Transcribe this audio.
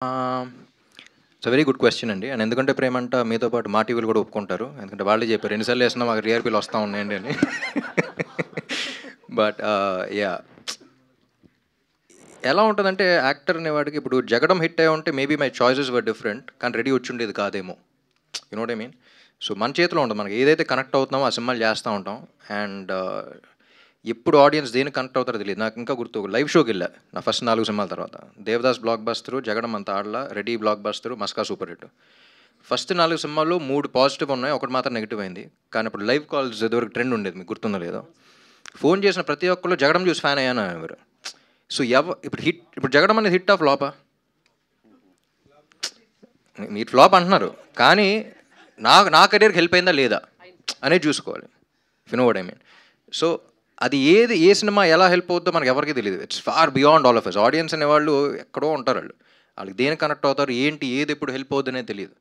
It's very good question అండి. And ఎందుకంటే ప్రేమంట మీతో పాటు మా టీవీలు కూడా ఒప్పుకుంటారు. ఎందుకంటే వాళ్ళే చెప్పారు ఎన్నిసార్లు వేసినా మాకు టీఆర్పీలు వస్తూ ఉన్నాయండి అని. బట్ యా ఎలా ఉంటుందంటే యాక్టర్ అనేవాడికి ఇప్పుడు జగడం హిట్ అయ్యి ఉంటే maybe my choices were different, కానీ రెడీ వచ్చి ఉండేది కాదేమో. You know what I mean. So మన చేతిలో ఉంటుంది, మనకి ఏదైతే కనెక్ట్ అవుతున్నామో ఆ సినిమాలు చేస్తూ ఉంటాం. అండ్ ఎప్పుడు ఆడియన్స్ దేనికి కనెక్ట్ అవుతారో తెలియదు. నాకు ఇంకా గుర్తు, లైవ్ షోకి వెళ్ళా నా ఫస్ట్ 4 సినిమాల తర్వాత. దేవదాస్ బ్లాక్ బస్టరు, జగడం అంత ఆడలా, ready blockbuster, Maska super hit. First 4 సినిమాల్లో 3 పాజిటివ్ ఉన్నాయి, ఒకటి మాత్రం నెగిటివ్ అయింది. కానీ ఇప్పుడు లైవ్ కాల్స్ ఇదివరకు ట్రెండ్ ఉండేది, మీకు గుర్తుందో లేదో. ఫోన్ చేసిన ప్రతి ఒక్కళ్ళు జగడం చూసి ఫ్యాన్ అయ్యాను ఎవరు. సో ఇప్పుడు జగడం అనేది హిట్ ఆఫ్ ఫ్లాపా? మీరు ఫ్లాప్ అంటున్నారు, కానీ నా కెరీర్కి హెల్ప్ అయిందా లేదా అనేది చూసుకోవాలి. You know what I mean. So అది ఏ సినిమా ఎలా హెల్ప్ అవుతుందో మనకి ఎవరికి తెలియదు. It's far beyond all of us. Audience అనేవాళ్ళు ఎక్కడో ఉంటారు, వాళ్ళకి దేనికి కనెక్ట్ అవుతారు, ఏది ఎప్పుడు హెల్ప్ అవుతుందనే తెలియదు.